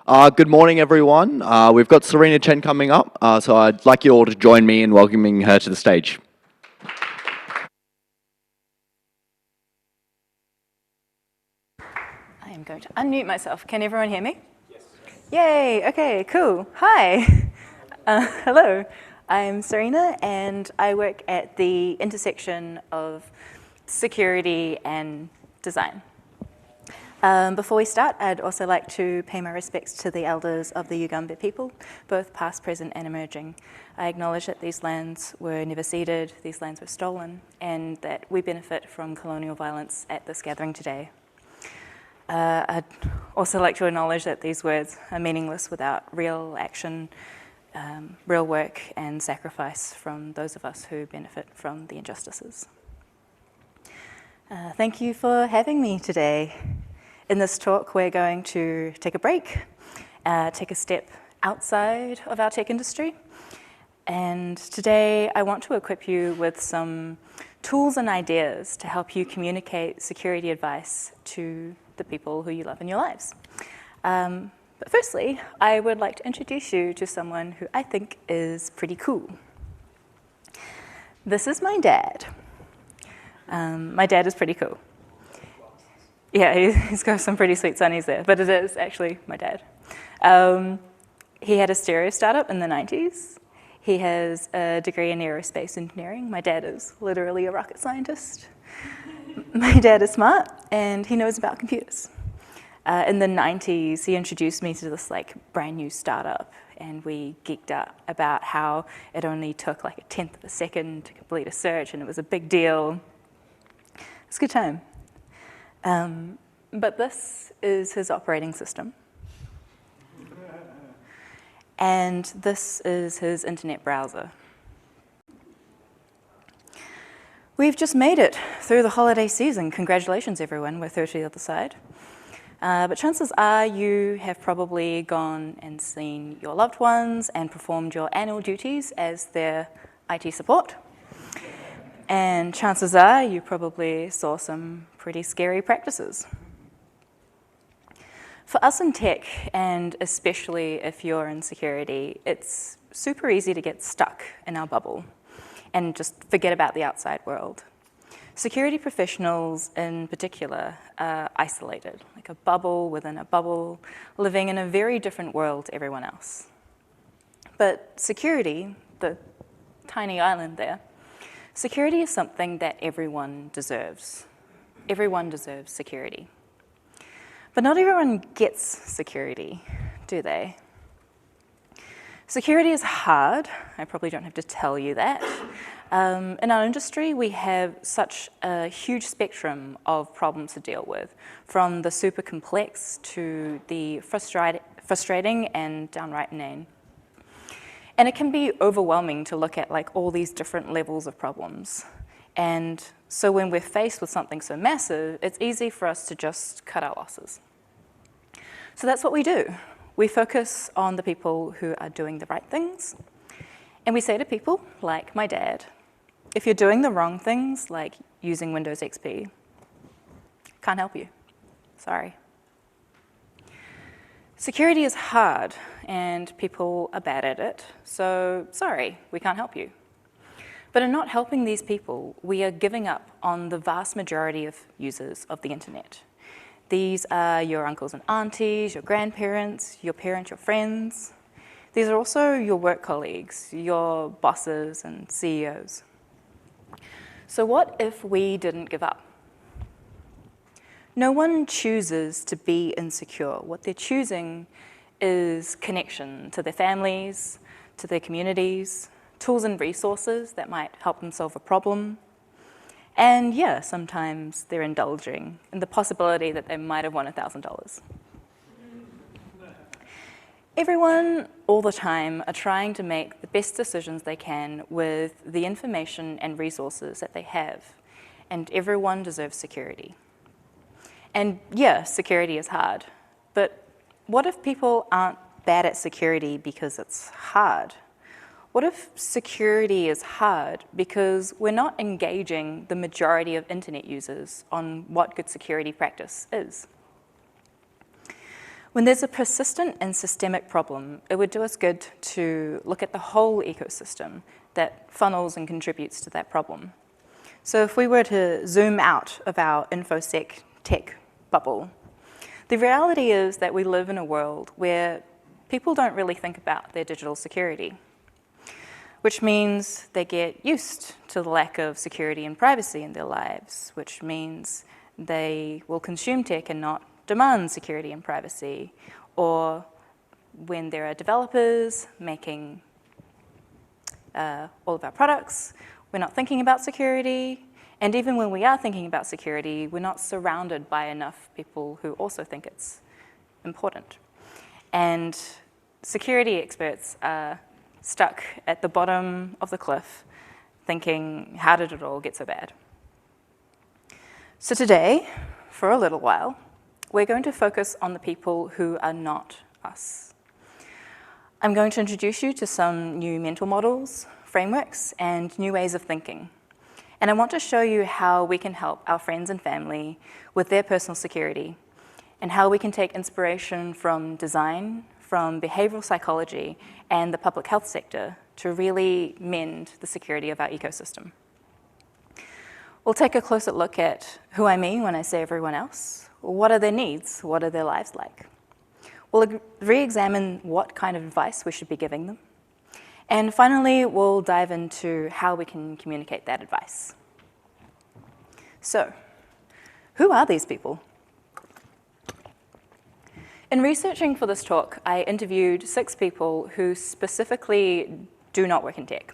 Good morning, everyone. We've got Serena Chen coming up, so I'd like you all to join me in welcoming her to the stage. I am going to unmute myself. Can everyone hear me? Yes. Yay, okay, cool. Hi. Hello. I'm Serena, and I work at the intersection of security and design. Before we start, I'd also like to pay my respects to the elders of the Yugambeh people, both past, present, and emerging. I acknowledge that these lands were never ceded, these lands were stolen, and that we benefit from colonial violence at this gathering today. I'd also like to acknowledge that these words are meaningless without real action, real work, and sacrifice from those of us who benefit from the injustices. Thank you for having me today. In this talk, we're going to take a break, take a step outside of our tech industry. And today, I want to equip you with some tools and ideas to help you communicate security advice to the people who you love in your lives. But firstly, I would like to introduce you to someone who I think is pretty cool. This is my dad. My dad is pretty cool. Yeah, he's got some pretty sweet sunnies there, but it is actually my dad. He had a stereo startup in the 90s. He has a degree in aerospace engineering. My dad is literally a rocket scientist. My dad is smart, and he knows about computers. In the 90s, he introduced me to this brand new startup, and we geeked out about how it only took like 1/10 of a second to complete a search, and it was a big deal. It's a good time. But this is his operating system. And this is his internet browser. We've just made it through the holiday season. Congratulations, everyone. We're through to the other side. But chances are you have probably gone and seen your loved ones and performed your annual duties as their IT support. And chances are you probably saw some pretty scary practices. For us in tech, and especially if you're in security, it's super easy to get stuck in our bubble and just forget about the outside world. Security professionals in particular are isolated, like a bubble within a bubble, living in a very different world to everyone else. But security, the tiny island there, security is something that everyone deserves. Everyone deserves security. But not everyone gets security, do they? Security is hard. I probably don't have to tell you that. In our industry, we have such a huge spectrum of problems to deal with, from the super complex to the frustrating and downright inane. And it can be overwhelming to look at all these different levels of problems. And so when we're faced with something so massive, it's easy for us to just cut our losses. So that's what we do. We focus on the people who are doing the right things. And we say to people like my dad, if you're doing the wrong things, like using Windows XP, can't help you. Sorry. Security is hard, and people are bad at it, so sorry, we can't help you. But in not helping these people, we are giving up on the vast majority of users of the internet. These are your uncles and aunties, your grandparents, your parents, your friends. These are also your work colleagues, your bosses and CEOs. So what if we didn't give up? No one chooses to be insecure. What they're choosing is connection to their families, to their communities, tools and resources that might help them solve a problem. And yeah, sometimes they're indulging in the possibility that they might have won $1,000. Everyone, all the time, are trying to make the best decisions they can with the information and resources that they have. And everyone deserves security. And yeah, security is hard. But what if people aren't bad at security because it's hard? What if security is hard because we're not engaging the majority of internet users on what good security practice is? When there's a persistent and systemic problem, it would do us good to look at the whole ecosystem that funnels and contributes to that problem. So if we were to zoom out of our InfoSec tech bubble, the reality is that we live in a world where people don't really think about their digital security, which means they get used to the lack of security and privacy in their lives, which means they will consume tech and not demand security and privacy, or when there are developers making all of our products, we're not thinking about security, and even when we are thinking about security, we're not surrounded by enough people who also think it's important. And security experts are stuck at the bottom of the cliff thinking, how did it all get so bad? So today, for a little while, we're going to focus on the people who are not us. I'm going to introduce you to some new mental models, frameworks, and new ways of thinking. And I want to show you how we can help our friends and family with their personal security, and how we can take inspiration from design, from behavioural psychology, and the public health sector to really mend the security of our ecosystem. We'll take a closer look at who I mean when I say everyone else. What are their needs? What are their lives like? We'll re-examine what kind of advice we should be giving them. And finally, we'll dive into how we can communicate that advice. So, who are these people? In researching for this talk, I interviewed 6 people who specifically do not work in tech.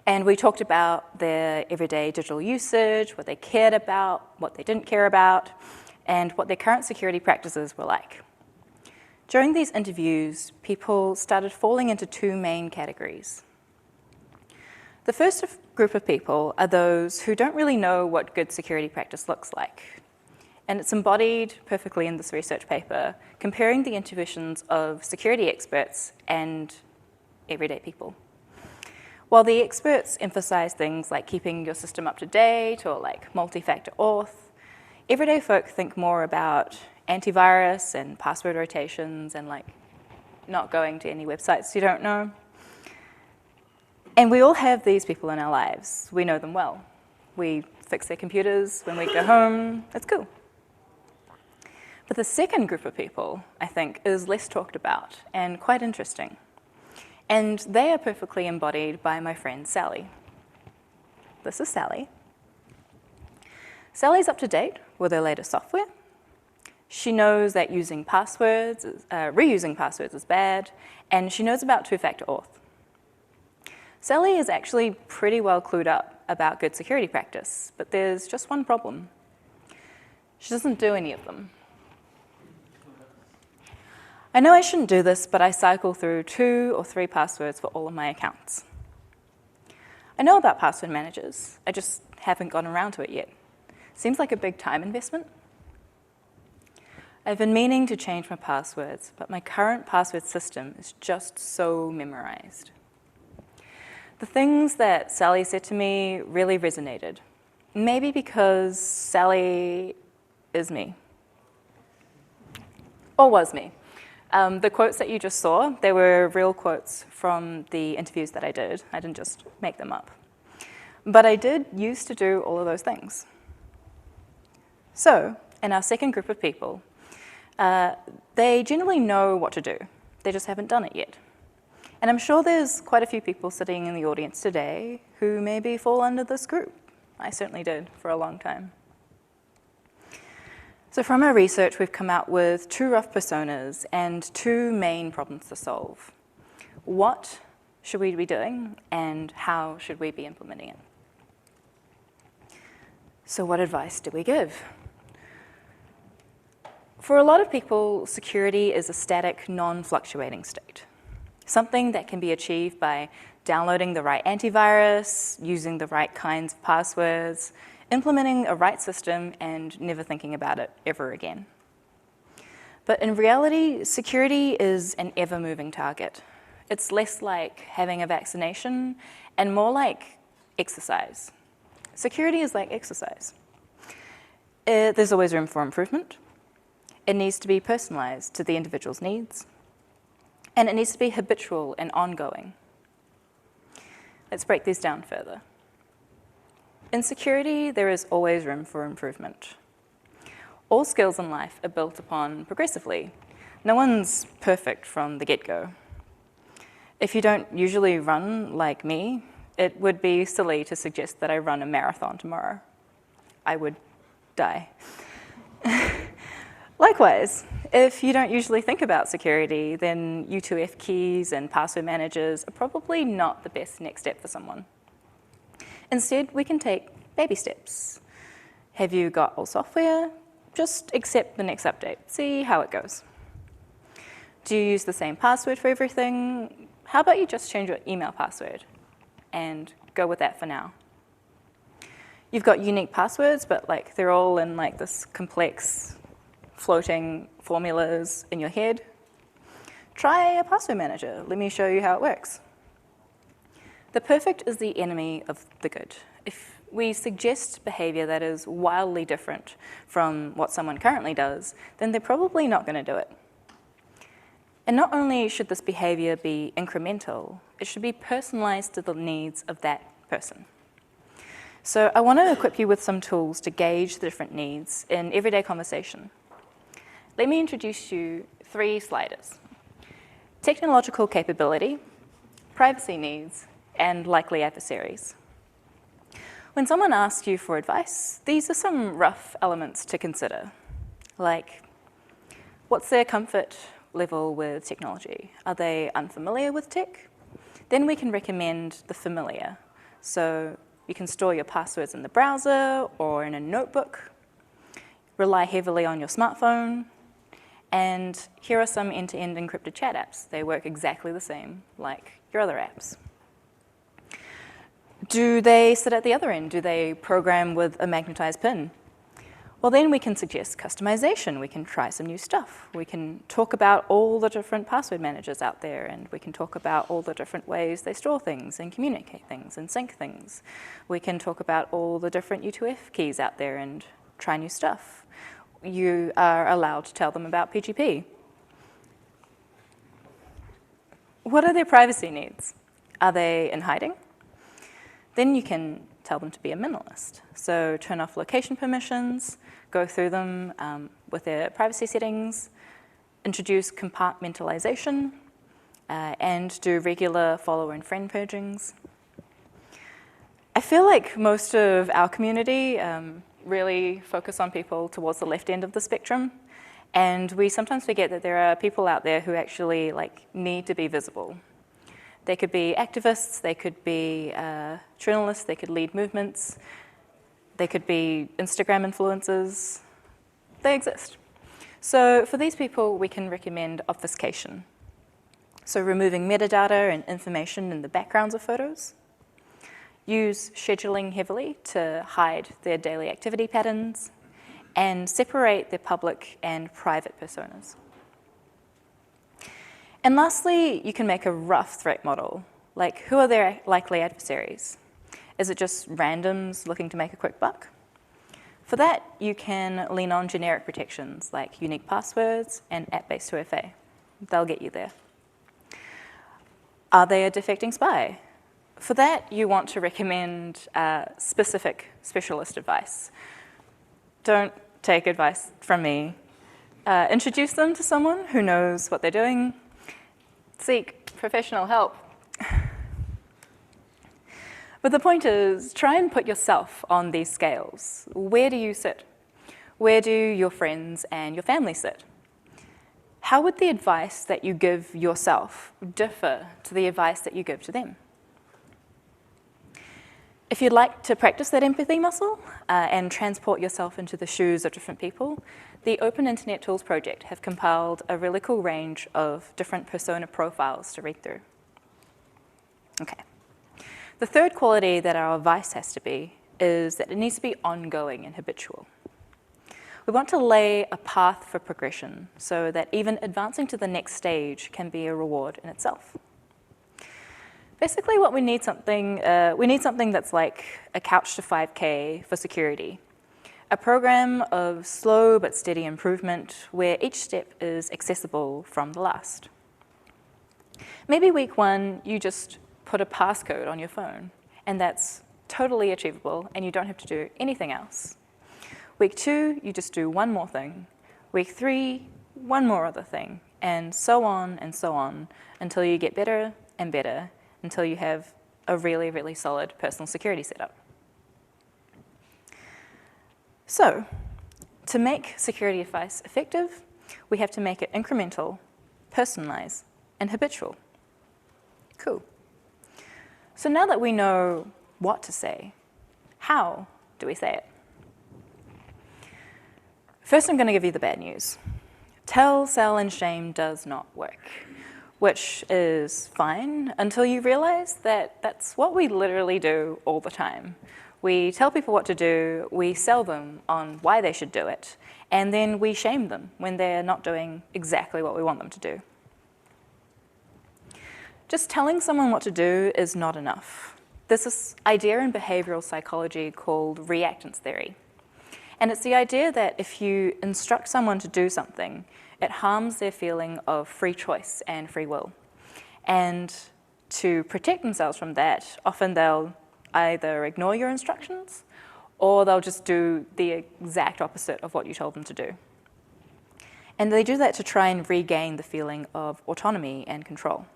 And we talked about their everyday digital usage, what they cared about, what they didn't care about, and what their current security practices were like. During these interviews, people started falling into 2 main categories. The first group of people are those who don't really know what good security practice looks like. And it's embodied perfectly in this research paper, comparing the intuitions of security experts and everyday people. While the experts emphasize things like keeping your system up to date or like multi-factor auth, everyday folk think more about antivirus and password rotations and like not going to any websites you don't know. And we all have these people in our lives. We know them well. We fix their computers when we go home. It's cool. But the second group of people, I think, is less talked about and quite interesting. And they are perfectly embodied by my friend Sally. This is Sally. Sally's up to date with her latest software. She knows that reusing passwords is bad, and she knows about 2-factor auth. Sally is actually pretty well clued up about good security practice, but there's just one problem. She doesn't do any of them. I know I shouldn't do this, but I cycle through 2 or 3 passwords for all of my accounts. I know about password managers, I just haven't gotten around to it yet. Seems like a big time investment. I've been meaning to change my passwords, but my current password system is just so memorized. The things that Sally said to me really resonated. Maybe because Sally is me. Or was me. The quotes that you just saw, they were real quotes from the interviews that I did. I didn't just make them up. But I did used to do all of those things. So, in our second group of people, they generally know what to do. They just haven't done it yet. And I'm sure there's quite a few people sitting in the audience today who maybe fall under this group. I certainly did for a long time. So from our research, we've come out with 2 rough personas and 2 main problems to solve. What should we be doing, and how should we be implementing it? So what advice do we give? For a lot of people, security is a static, non-fluctuating state. Something that can be achieved by downloading the right antivirus, using the right kinds of passwords, implementing a right system, and never thinking about it ever again. But in reality, security is an ever-moving target. It's less like having a vaccination and more like exercise. Security is like exercise. There's always room for improvement. It needs to be personalized to the individual's needs. And it needs to be habitual and ongoing. Let's break these down further. In security, there is always room for improvement. All skills in life are built upon progressively. No one's perfect from the get-go. If you don't usually run like me, it would be silly to suggest that I run a marathon tomorrow. I would die. Likewise, if you don't usually think about security, then U2F keys and password managers are probably not the best next step for someone. Instead, we can take baby steps. Have you got old software? Just accept the next update. See how it goes. Do you use the same password for everything? How about you just change your email password and go with that for now? You've got unique passwords, but they're all in this complex floating formulas in your head. Try a password manager. Let me show you how it works. The perfect is the enemy of the good. If we suggest behavior that is wildly different from what someone currently does, then they're probably not going to do it. And not only should this behavior be incremental, it should be personalized to the needs of that person. So I want to equip you with some tools to gauge the different needs in everyday conversation. Let me introduce you 3 sliders: technological capability, privacy needs, and likely adversaries. When someone asks you for advice, these are some rough elements to consider, like what's their comfort level with technology? Are they unfamiliar with tech? Then we can recommend the familiar. So you can store your passwords in the browser or in a notebook, rely heavily on your smartphone, and here are some end-to-end encrypted chat apps. They work exactly the same like your other apps. Do they sit at the other end? Do they program with a magnetized pin? Well, then we can suggest customization. We can try some new stuff. We can talk about all the different password managers out there, and we can talk about all the different ways they store things and communicate things and sync things. We can talk about all the different U2F keys out there and try new stuff. You are allowed to tell them about PGP. What are their privacy needs? Are they in hiding? Then you can tell them to be a minimalist. So turn off location permissions, go through them with their privacy settings, introduce compartmentalization, and do regular follower and friend purgings. I feel like most of our community really focus on people towards the left end of the spectrum, and we sometimes forget that there are people out there who actually need to be visible. They could be activists, they could be journalists, they could lead movements, they could be Instagram influencers. They exist. So for these people, we can recommend obfuscation. So removing metadata and information in the backgrounds of photos. Use scheduling heavily to hide their daily activity patterns, and separate their public and private personas. And lastly, you can make a rough threat model, like who are their likely adversaries? Is it just randoms looking to make a quick buck? For that, you can lean on generic protections like unique passwords and app-based 2FA. They'll get you there. Are they a defecting spy? For that, you want to recommend specific specialist advice. Don't take advice from me. Introduce them to someone who knows what they're doing. Seek professional help. But the point is, try and put yourself on these scales. Where do you sit? Where do your friends and your family sit? How would the advice that you give yourself differ to the advice that you give to them? If you'd like to practice that empathy muscle and transport yourself into the shoes of different people, the Open Internet Tools Project have compiled a really cool range of different persona profiles to read through. Okay. The third quality that our advice has to be is that it needs to be ongoing and habitual. We want to lay a path for progression so that even advancing to the next stage can be a reward in itself. Basically, what we need something that's like a couch to 5K for security. a program of slow but steady improvement where each step is accessible from the last. Maybe week 1, you just put a passcode on your phone, and that's totally achievable, and you don't have to do anything else. Week 2, you just do one more thing. Week 3, one more other thing, and so on until you get better and better, until you have a really, really solid personal security setup. So, to make security advice effective, we have to make it incremental, personalized, and habitual. Cool. So now that we know what to say, how do we say it? First, I'm going to give you the bad news. Tell, sell, and shame does not work, which is fine until you realize that that's what we literally do all the time. We tell people what to do, we sell them on why they should do it, and then we shame them when they're not doing exactly what we want them to do. Just telling someone what to do is not enough. There's this idea in behavioral psychology called reactance theory. And it's the idea that if you instruct someone to do something, it harms their feeling of free choice and free will. And to protect themselves from that, often they'll either ignore your instructions or they'll just do the exact opposite of what you told them to do. And they do that to try and regain the feeling of autonomy and control.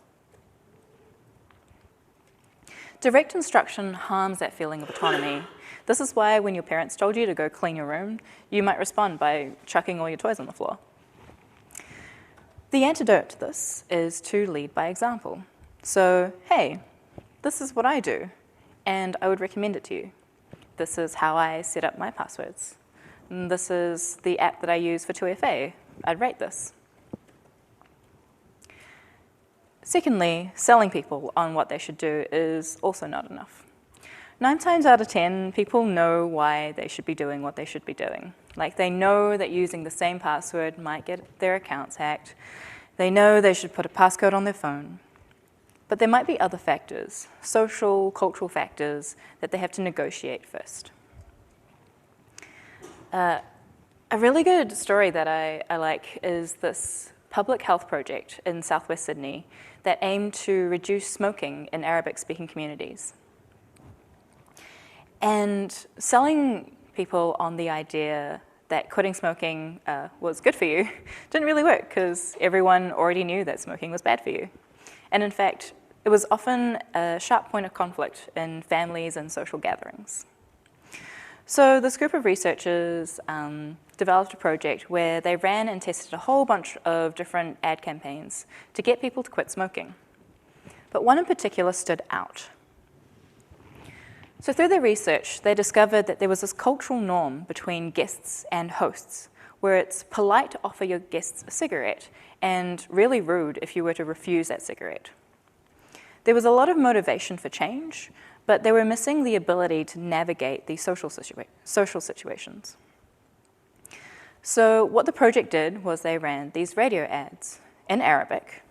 Direct instruction harms that feeling of autonomy. This is why when your parents told you to go clean your room, you might respond by chucking all your toys on the floor. The antidote to this is to lead by example. So, hey, this is what I do, and I would recommend it to you. This is how I set up my passwords. And this is the app that I use for 2FA. I'd rate this. Secondly, selling people on what they should do is also not enough. 9 times out of 10, people know why they should be doing what they should be doing. Like, they know that using the same password might get their accounts hacked. They know they should put a passcode on their phone. But there might be other factors, social, cultural factors, that they have to negotiate first. A really good story that I like is this public health project in southwest Sydney that aimed to reduce smoking in Arabic-speaking communities. And selling people on the idea that quitting smoking was good for you didn't really work because everyone already knew that smoking was bad for you. And in fact, it was often a sharp point of conflict in families and social gatherings. So this group of researchers developed a project where they ran and tested a whole bunch of different ad campaigns to get people to quit smoking. But one in particular stood out. So through their research, they discovered that there was this cultural norm between guests and hosts, where it's polite to offer your guests a cigarette and really rude if you were to refuse that cigarette. There was a lot of motivation for change, but they were missing the ability to navigate these social situations. So what the project did was they ran these radio ads in Arabic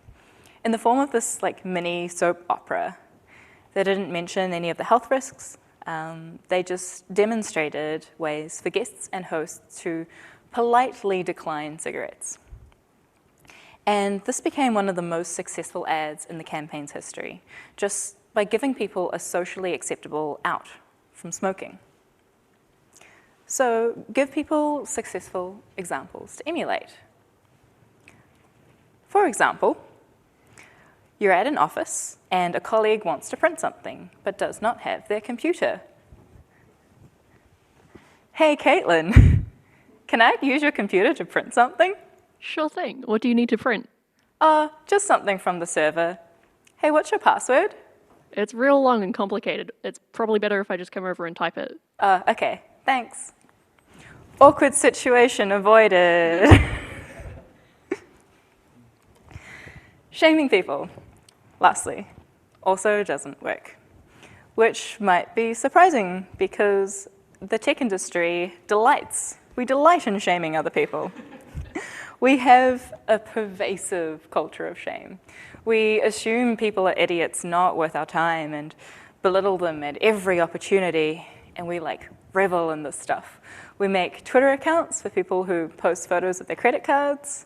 in the form of this mini soap opera. They didn't mention any of the health risks. They just demonstrated ways for guests and hosts to politely decline cigarettes. And this became one of the most successful ads in the campaign's history, just by giving people a socially acceptable out from smoking. So give people successful examples to emulate. For example, you're at an office and a colleague wants to print something but does not have their computer. Hey, Caitlin, can I use your computer to print something? Sure thing. What do you need to print? Just something from the server. Hey, what's your password? It's real long and complicated. It's probably better if I just come over and type it. Okay, thanks. Awkward situation avoided. Shaming people, lastly, also doesn't work, which might be surprising because the tech industry delights. We delight in shaming other people. We have a pervasive culture of shame. We assume people are idiots not worth our time and belittle them at every opportunity, and we revel in this stuff. We make Twitter accounts for people who post photos of their credit cards.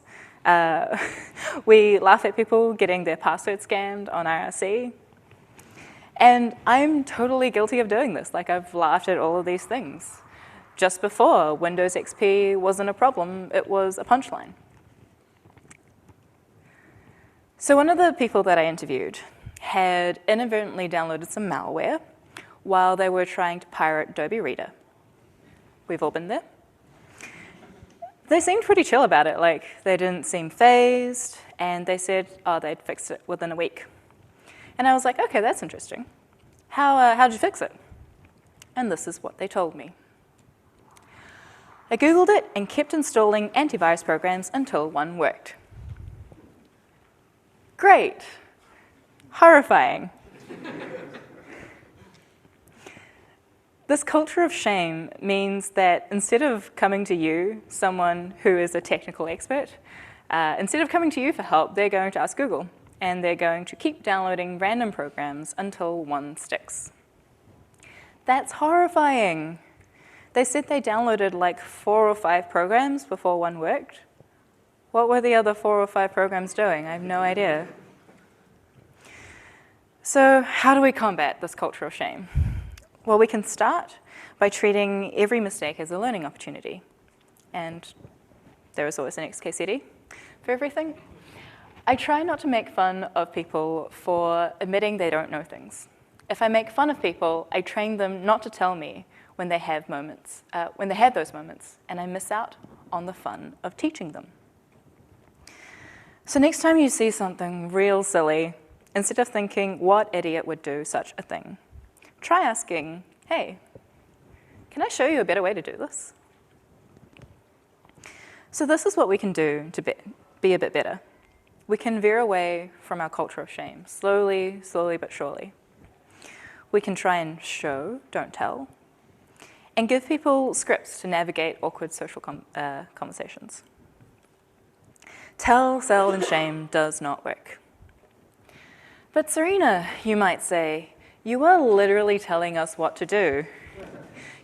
We laugh at people getting their password scammed on IRC. And I'm totally guilty of doing this. Like, I've laughed at all of these things. Just before, Windows XP wasn't a problem, it was a punchline. So one of the people that I interviewed had inadvertently downloaded some malware while they were trying to pirate Adobe Reader. We've all been there. They seemed pretty chill about it. Like, they didn't seem fazed, and they said, oh, they'd fixed it within a week. And I was like, okay, that's interesting. How'd you fix it? And this is what they told me. I Googled it and kept installing antivirus programs until one worked. Great. Horrifying. This culture of shame means that instead of coming to you, someone who is a technical expert, instead of coming to you for help, they're going to ask Google, and they're going to keep downloading random programs until one sticks. That's horrifying. They said they downloaded like 4 or 5 programs before one worked. What were the other 4 or 5 programs doing? I have no idea. So how do we combat this culture of shame? Well, we can start by treating every mistake as a learning opportunity. And there is always an next case study for everything. I try not to make fun of people for admitting they don't know things. If I make fun of people, I train them not to tell me when they have those moments, and I miss out on the fun of teaching them. So next time you see something real silly, instead of thinking, what idiot would do such a thing, try asking, hey, can I show you a better way to do this? So this is what we can do to be a bit better. We can veer away from our culture of shame, slowly but surely. We can try and show, don't tell, and give people scripts to navigate awkward social conversations. Tell, sell, and shame does not work. But Serena, you might say, you are literally telling us what to do.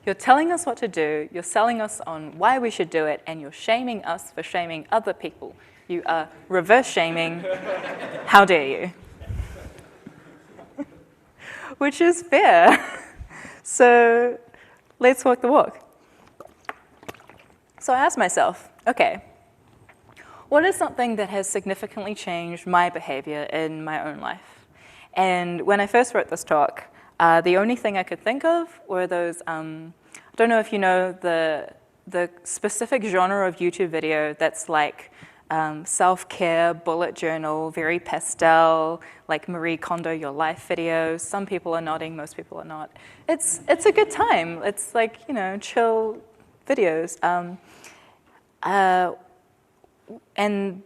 You're telling us what to do, you're selling us on why we should do it, and you're shaming us for shaming other people. You are reverse shaming. How dare you? Which is fair. So let's walk the walk. So I asked myself, okay, what is something that has significantly changed my behavior in my own life? And when I first wrote this talk, the only thing I could think of were those, I don't know if you know the specific genre of YouTube video that's like self-care, bullet journal, very pastel, like Marie Kondo Your Life videos. Some people are nodding, most people are not. It's a good time. It's like, you know, chill videos. And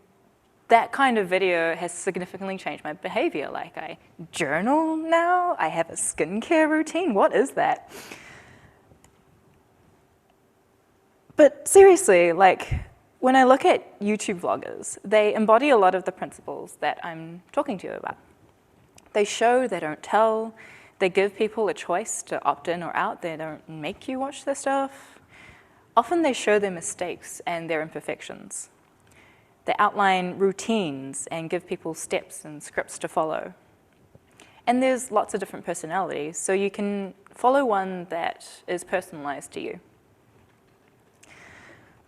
that kind of video has significantly changed my behavior. Like, I journal now, I have a skincare routine. What is that? But seriously, like, when I look at YouTube vloggers, they embody a lot of the principles that I'm talking to you about. They show, they don't tell. They give people a choice to opt in or out. They don't make you watch their stuff. Often they show their mistakes and their imperfections. They outline routines and give people steps and scripts to follow. And there's lots of different personalities, so you can follow one that is personalized to you.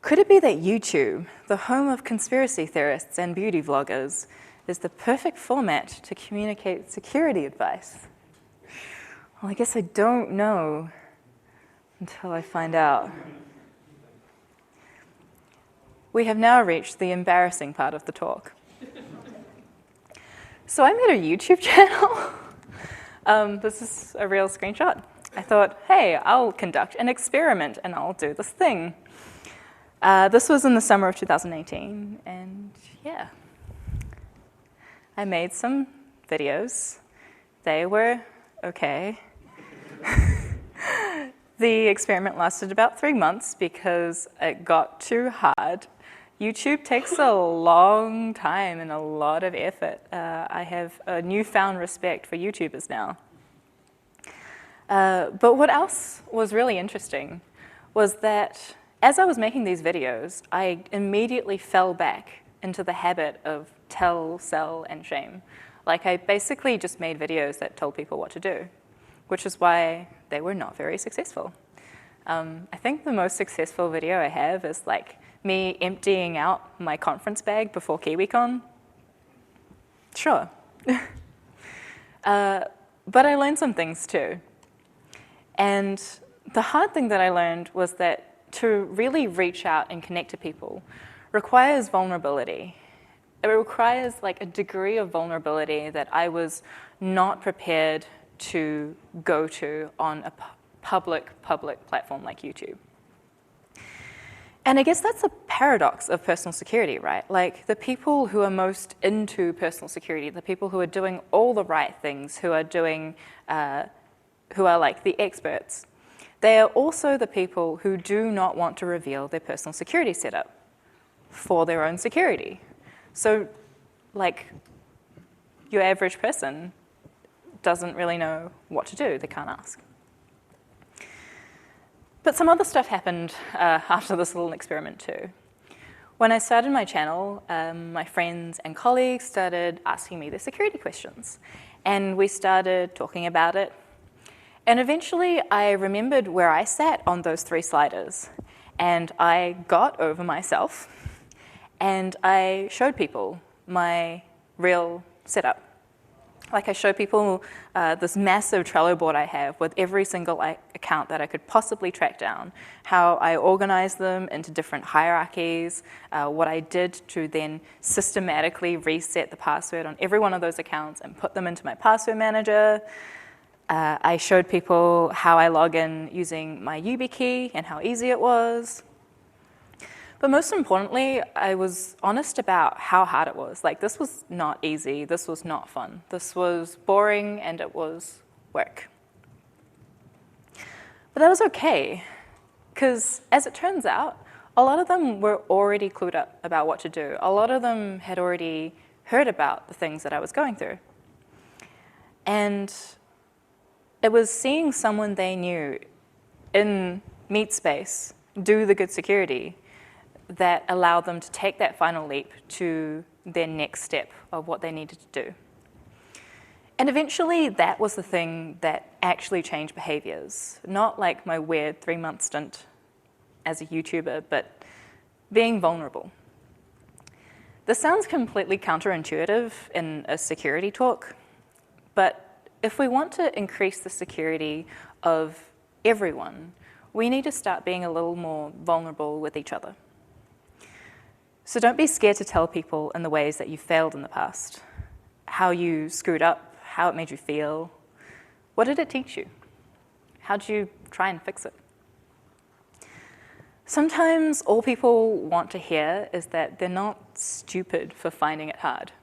Could it be that YouTube, the home of conspiracy theorists and beauty vloggers, is the perfect format to communicate security advice? Well, I guess I don't know until I find out. We have now reached the embarrassing part of the talk. So I made a YouTube channel. This is a real screenshot. I thought, hey, I'll conduct an experiment and I'll do this thing. This was in the summer of 2018, and yeah. I made some videos. They were okay. The experiment lasted about 3 months because it got too hard. YouTube takes a long time and a lot of effort. I have a newfound respect for YouTubers now. But what else was really interesting was that as I was making these videos, I immediately fell back into the habit of tell, sell, and shame. Like, I basically just made videos that told people what to do, which is why they were not very successful. I think the most successful video I have is like me emptying out my conference bag before KiwiCon. Sure. But I learned some things too. And the hard thing that I learned was that to really reach out and connect to people requires vulnerability. It requires like a degree of vulnerability that I was not prepared to go to on a public platform like YouTube. And I guess that's a paradox of personal security, right? Like, the people who are most into personal security, the people who are doing all the right things, who are doing, who are like the experts, they are also the people who do not want to reveal their personal security setup for their own security. So, like, your average person doesn't really know what to do. They can't ask. But some other stuff happened after this little experiment too. When I started my channel, my friends and colleagues started asking me the security questions. And we started talking about it. And eventually I remembered where I sat on those 3 sliders. And I got over myself and I showed people my real setup. Like, I show people this massive Trello board I have with every single account that I could possibly track down, how I organize them into different hierarchies, what I did to then systematically reset the password on every one of those accounts and put them into my password manager. I showed people how I log in using my YubiKey and how easy it was. But most importantly, I was honest about how hard it was. Like, this was not easy, this was not fun. This was boring and it was work. But that was okay, because as it turns out, a lot of them were already clued up about what to do. A lot of them had already heard about the things that I was going through. And it was seeing someone they knew in meat space do the good security that allowed them to take that final leap to their next step of what they needed to do. And eventually, that was the thing that actually changed behaviors. Not like my weird 3-month stint as a YouTuber, but being vulnerable. This sounds completely counterintuitive in a security talk, but if we want to increase the security of everyone, we need to start being a little more vulnerable with each other. So don't be scared to tell people in the ways that you failed in the past, how you screwed up, how it made you feel. What did it teach you? How did you try and fix it? Sometimes all people want to hear is that they're not stupid for finding it hard,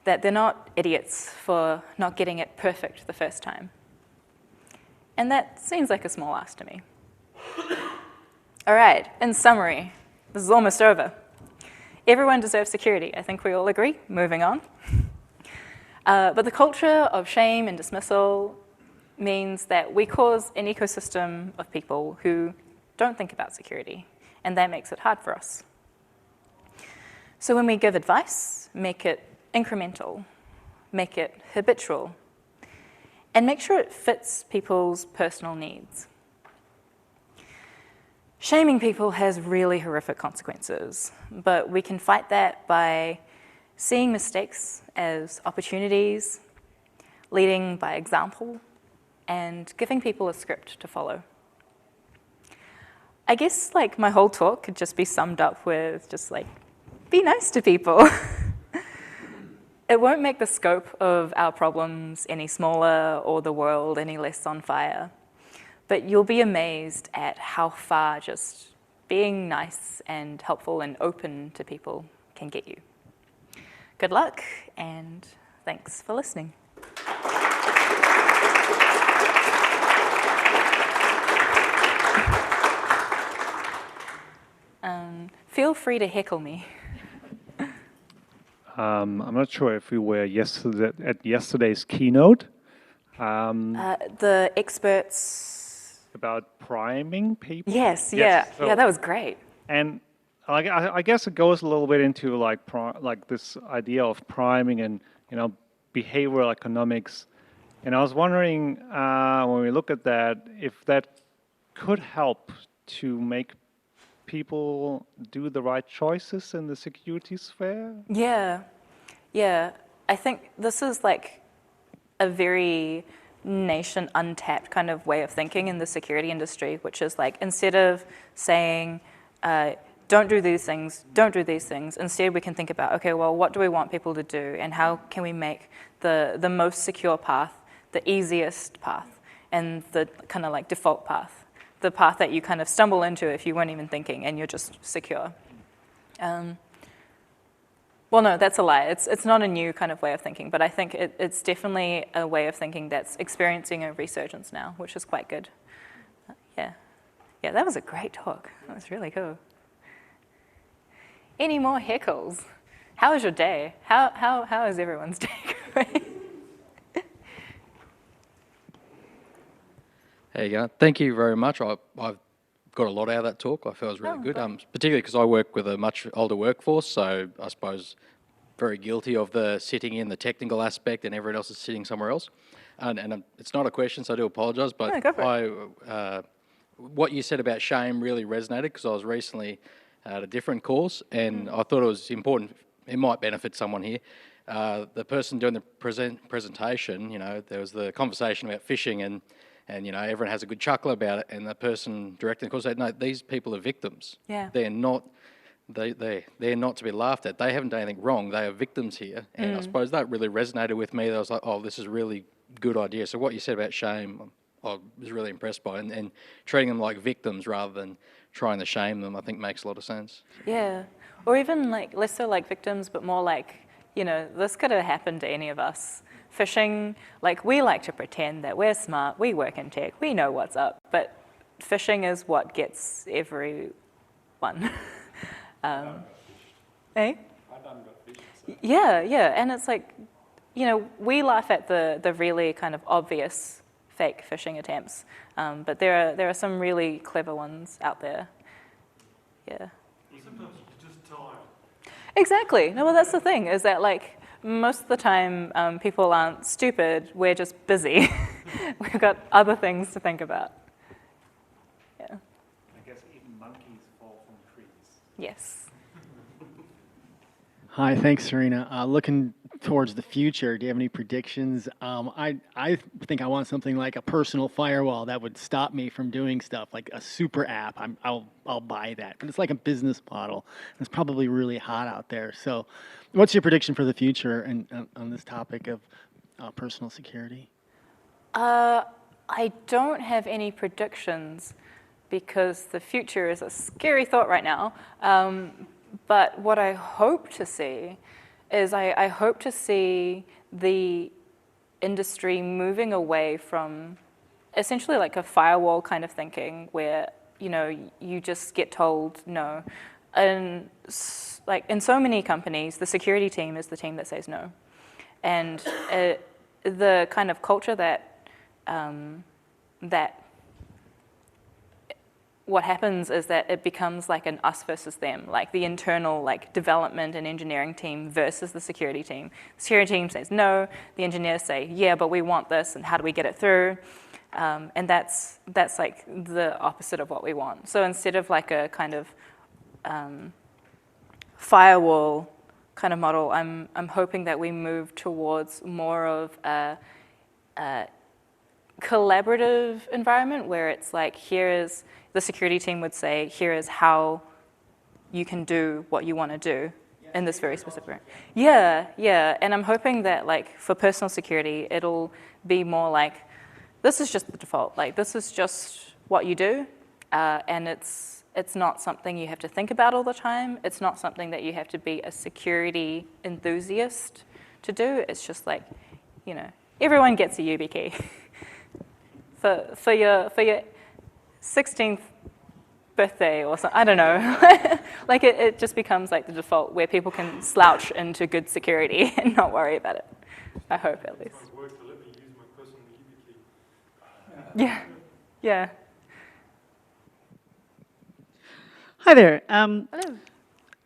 that they're not idiots for not getting it perfect the first time. And that seems like a small ask to me. All right, in summary, this is almost over. Everyone deserves security. I think we all agree. Moving on. But the culture of shame and dismissal means that we cause an ecosystem of people who don't think about security, and that makes it hard for us. So when we give advice, make it incremental, make it habitual, and make sure it fits people's personal needs. Shaming people has really horrific consequences, but we can fight that by seeing mistakes as opportunities, leading by example, and giving people a script to follow. I guess like my whole talk could just be summed up with just like, be nice to people. It won't make the scope of our problems any smaller or the world any less on fire. But you'll be amazed at how far just being nice and helpful and open to people can get you. Good luck, and thanks for listening. Feel free to heckle me. I'm not sure if we were at yesterday's keynote. The experts about priming people. Yes, Yes, yeah, that was great. And I guess it goes a little bit into like this idea of priming and behavioral economics. And I was wondering when we look at that, if that could help to make people do the right choices in the security sphere. Yeah, yeah. I think this is like a very nation untapped kind of way of thinking in the security industry, which is like instead of saying, don't do these things, don't do these things, instead we can think about, okay, well, what do we want people to do and how can we make the most secure path, the easiest path, and the kind of like default path, the path that you kind of stumble into if you weren't even thinking and you're just secure. Well, no, that's a lie. It's not a new kind of way of thinking, but I think it's definitely a way of thinking that's experiencing a resurgence now, which is quite good. Yeah, that was a great talk. That was really cool. Any more heckles? How was your day? How is everyone's day going? There you go. Thank you very much. I've got a lot out of that talk. I felt it was really good, particularly because I work with a much older workforce, so I suppose very guilty of the sitting in the technical aspect and everyone else is sitting somewhere else. And it's not a question, so I do apologise, but No, go for what you said about shame really resonated because I was recently at a different course and I thought it was important. It might benefit someone here. The person doing the presentation, there was the conversation about phishing and everyone has a good chuckle about it, and the person directing the course said, no, these people are victims. Yeah. They're not to be laughed at. They haven't done anything wrong. They are victims here. And I suppose that really resonated with me. I was like, oh, this is a really good idea. So what you said about shame, I was really impressed by, and treating them like victims rather than trying to shame them, I think makes a lot of sense. Yeah, or even like less so like victims, but more like, this could have happened to any of us. Phishing, like we like to pretend that we're smart, we work in tech, we know what's up, but phishing is what gets everyone. Eh? Yeah, and it's like, we laugh at the really kind of obvious fake phishing attempts, but there are some really clever ones out there. Yeah. Sometimes you're just tired. Exactly. No, well, that's the thing, is that like most of the time people aren't stupid, we're just busy. We've got other things to think about. Yeah. I guess even monkeys fall from trees. Yes. Hi, thanks, Serena. Looking towards the future, do you have any predictions? I think I want something like a personal firewall that would stop me from doing stuff, like a super app. I'll buy that, but it's like a business model. It's probably really hot out there. So, what's your prediction for the future and on this topic of personal security? I don't have any predictions because the future is a scary thought right now. But what I hope to see is I hope to see the industry moving away from essentially like a firewall kind of thinking where, you just get told no. And like in so many companies, the security team is the team that says no. And the kind of culture that what happens is that it becomes like an us versus them, like the internal like development and engineering team versus the security team. The security team says no, the engineers say, yeah, but we want this, and how do we get it through? And that's like the opposite of what we want. So instead of like a kind of firewall kind of model, I'm hoping that we move towards more of a collaborative environment where it's like, here is, the security team would say, here is how you can do what you want to do in this very specific way. Yeah, and I'm hoping that like for personal security, it'll be more like, this is just the default, like this is just what you do, and it's not something you have to think about all the time. It's not something that you have to be a security enthusiast to do. It's just like, everyone gets a YubiKey. For your 16th birthday or something, I don't know. Like it just becomes like the default where people can slouch into good security and not worry about it. I hope at least. It works to let me use my personal YubiKey. Yeah. Hi there. Hello.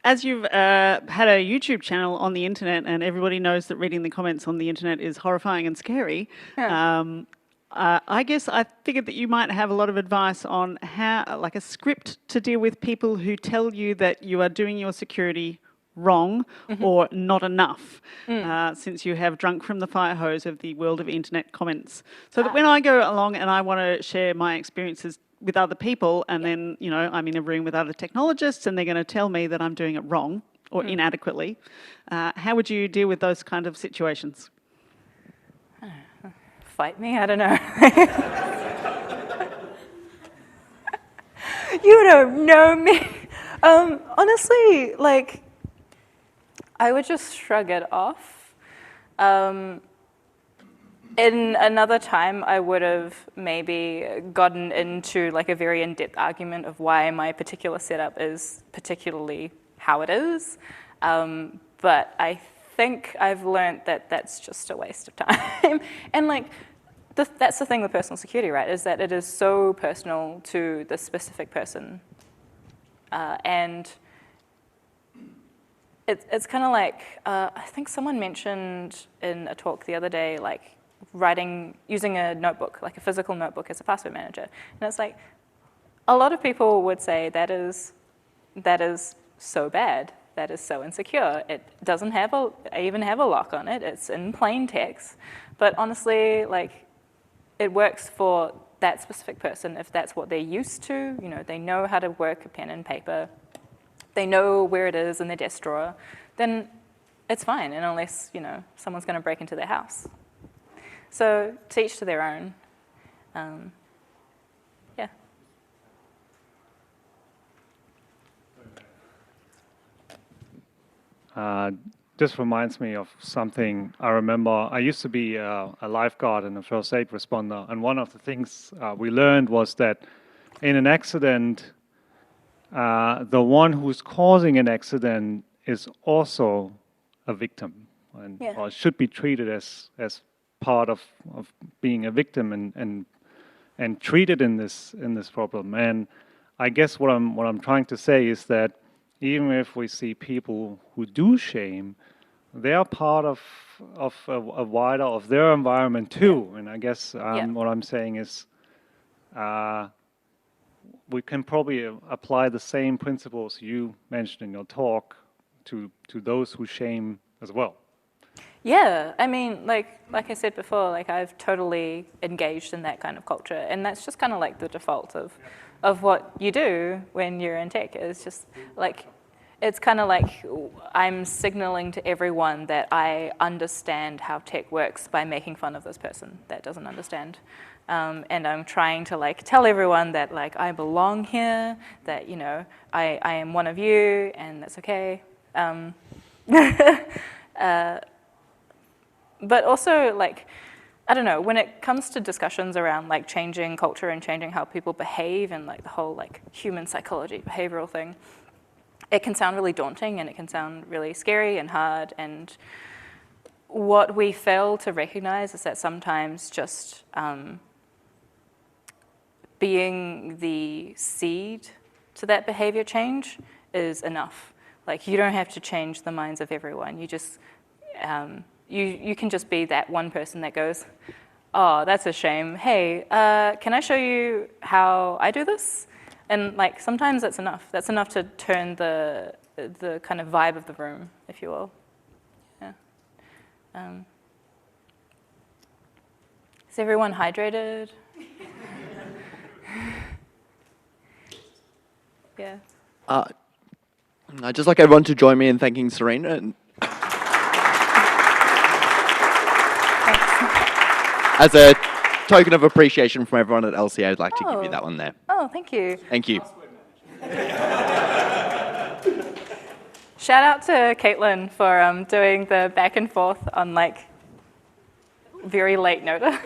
As you've had a YouTube channel on the internet, and everybody knows that reading the comments on the internet is horrifying and scary, I guess I figured that you might have a lot of advice on how, like a script to deal with people who tell you that you are doing your security wrong or not enough, since you have drunk from the fire hose of the world of internet comments. So that when I go along and I want to share my experiences with other people, and then, you know, I'm in a room with other technologists and they're going to tell me that I'm doing it wrong or inadequately, how would you deal with those kind of situations? Fight me? I don't know. You don't know me. Honestly, like, I would just shrug it off. In another time, I would have maybe gotten into like a very in-depth argument of why my particular setup is particularly how it is. But I think I've learned that that's just a waste of time. And like, that's the thing with personal security, right? Is that it is so personal to the specific person. And it's kind of like, I think someone mentioned in a talk the other day, like, using a notebook, like a physical notebook as a password manager. And it's like, a lot of people would say that is so bad, that is so insecure. It doesn't even have a lock on it, it's in plain text. But honestly, like, it works for that specific person if that's what they're used to. You know, they know how to work a pen and paper, they know where it is in their desk drawer, then it's fine, and unless, you know, someone's gonna break into their house. So, to each to their own. Yeah. This reminds me of something I remember. I used to be a lifeguard and a first aid responder, and one of the things we learned was that in an accident, the one who's causing an accident is also a victim, and or should be treated as part of being a victim and treated in this problem. And I guess what I'm trying to say is that even if we see people who do shame, they are part of a wider of their environment too. And I guess what I'm saying is we can probably apply the same principles you mentioned in your talk to those who shame as well. Yeah, I mean, like I said before, like, I've totally engaged in that kind of culture, and that's just kind of like the default of what you do when you're in tech. It's just like, it's kind of like I'm signaling to everyone that I understand how tech works by making fun of this person that doesn't understand. And I'm trying to like tell everyone that like I belong here, that, you know, I am one of you, and that's okay. But also, like, I don't know, when it comes to discussions around like changing culture and changing how people behave and like the whole like human psychology, behavioral thing, it can sound really daunting and it can sound really scary and hard. And what we fail to recognize is that sometimes just being the seed to that behavior change is enough. Like, you don't have to change the minds of everyone. You just, you can just be that one person that goes, oh, that's a shame. Hey, can I show you how I do this? And like, sometimes that's enough. That's enough to turn the kind of vibe of the room, if you will. Yeah. Is everyone hydrated? Yeah. I'd just like everyone to join me in thanking Serena. And as a token of appreciation from everyone at LCA, I'd like to give you that one there. Oh, thank you. Thank you. Shout out to Caitlin for doing the back and forth on like very late notice.